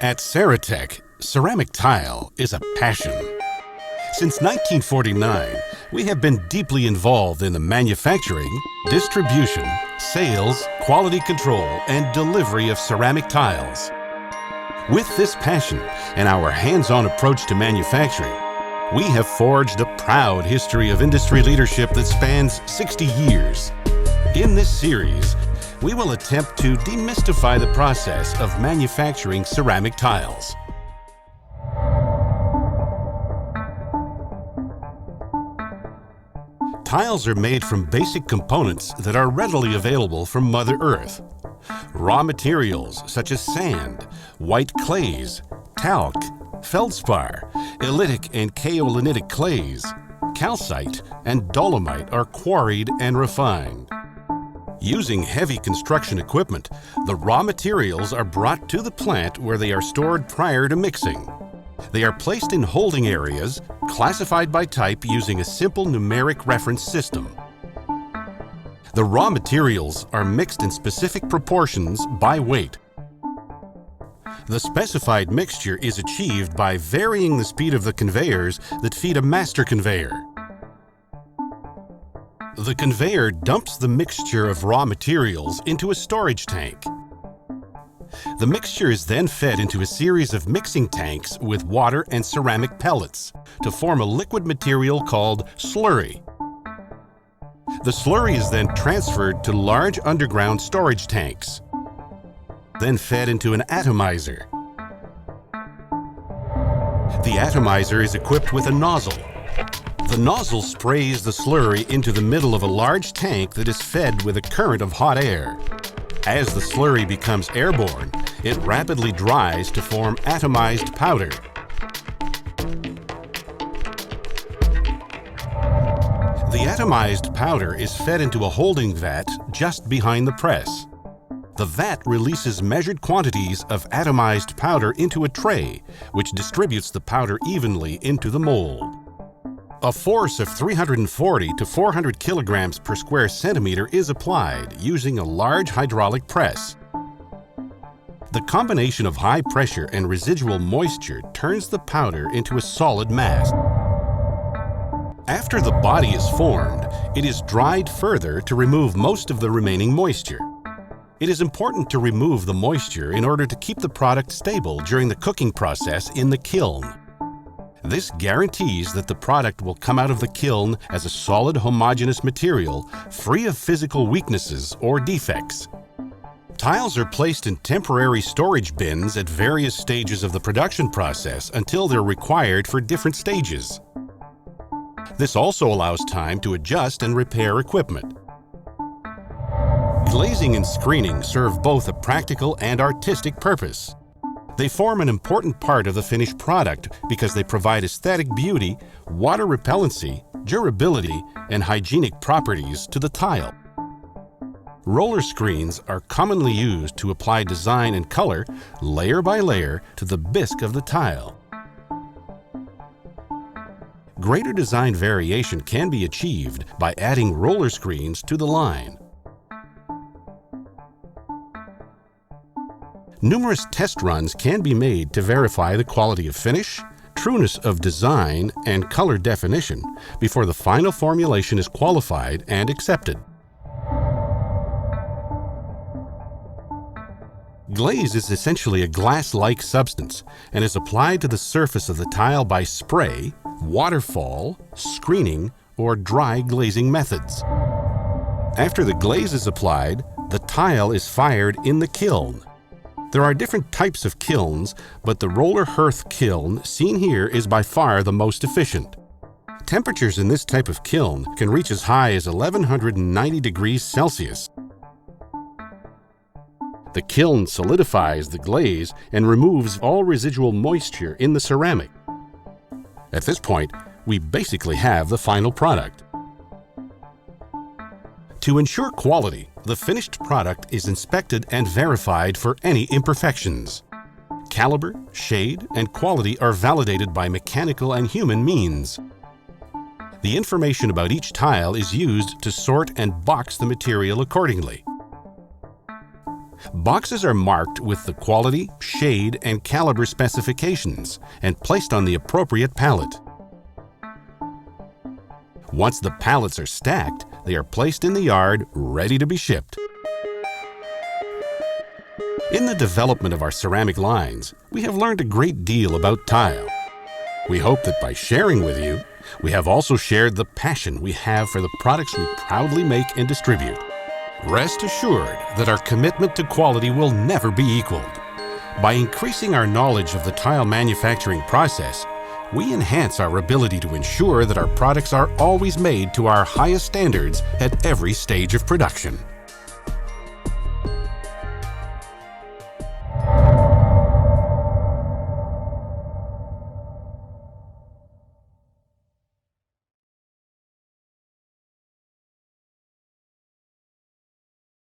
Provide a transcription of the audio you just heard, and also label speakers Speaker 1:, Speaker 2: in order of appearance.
Speaker 1: At Ceratec, ceramic tile is a passion. Since 1949, we have been deeply involved in the manufacturing, distribution, sales, quality control, and delivery of ceramic tiles. With this passion and our hands-on approach to manufacturing, we have forged a proud history of industry leadership that spans 60 years. In this series, we will attempt to demystify the process of manufacturing ceramic tiles. Tiles are made from basic components that are readily available from Mother Earth. Raw materials such as sand, white clays, talc, feldspar, elytic and kaolinitic clays, calcite, and dolomite are quarried and refined. Using heavy construction equipment, the raw materials are brought to the plant where they are stored prior to mixing. They are placed in holding areas, classified by type using a simple numeric reference system. The raw materials are mixed in specific proportions by weight. The specified mixture is achieved by varying the speed of the conveyors that feed a master conveyor. The conveyor dumps the mixture of raw materials into a storage tank. The mixture is then fed into a series of mixing tanks with water and ceramic pellets to form a liquid material called slurry. The slurry is then transferred to large underground storage tanks, then fed into an atomizer. The atomizer is equipped with a nozzle. The nozzle sprays the slurry into the middle of a large tank that is fed with a current of hot air. As the slurry becomes airborne, it rapidly dries to form atomized powder. The atomized powder is fed into a holding vat just behind the press. The vat releases measured quantities of atomized powder into a tray, which distributes the powder evenly into the mold. A force of 340 to 400 kilograms per square centimeter is applied using a large hydraulic press. The combination of high pressure and residual moisture turns the powder into a solid mass. After the body is formed, it is dried further to remove most of the remaining moisture. It is important to remove the moisture in order to keep the product stable during the cooking process in the kiln. This guarantees that the product will come out of the kiln as a solid homogeneous material, free of physical weaknesses or defects. Tiles are placed in temporary storage bins at various stages of the production process until they're required for different stages. This also allows time to adjust and repair equipment. Glazing and screening serve both a practical and artistic purpose. They form an important part of the finished product because they provide aesthetic beauty, water repellency, durability, and hygienic properties to the tile. Roller screens are commonly used to apply design and color, layer by layer, to the bisque of the tile. Greater design variation can be achieved by adding roller screens to the line. Numerous test runs can be made to verify the quality of finish, trueness of design, and color definition before the final formulation is qualified and accepted. Glaze is essentially a glass-like substance and is applied to the surface of the tile by spray, waterfall, screening, or dry glazing methods. After the glaze is applied, the tile is fired in the kiln. There are different types of kilns, but the roller hearth kiln seen here is by far the most efficient. Temperatures in this type of kiln can reach as high as 1190 degrees Celsius. The kiln solidifies the glaze and removes all residual moisture in the ceramic. At this point, we basically have the final product. To ensure quality, the finished product is inspected and verified for any imperfections. Caliber, shade, and quality are validated by mechanical and human means. The information about each tile is used to sort and box the material accordingly. Boxes are marked with the quality, shade, and caliber specifications and placed on the appropriate pallet. Once the pallets are stacked, they are placed in the yard, ready to be shipped. In the development of our ceramic lines, we have learned a great deal about tile. We hope that by sharing with you, we have also shared the passion we have for the products we proudly make and distribute. Rest assured that our commitment to quality will never be equaled. By increasing our knowledge of the tile manufacturing process, we enhance our ability to ensure that our products are always made to our highest standards at every stage of production.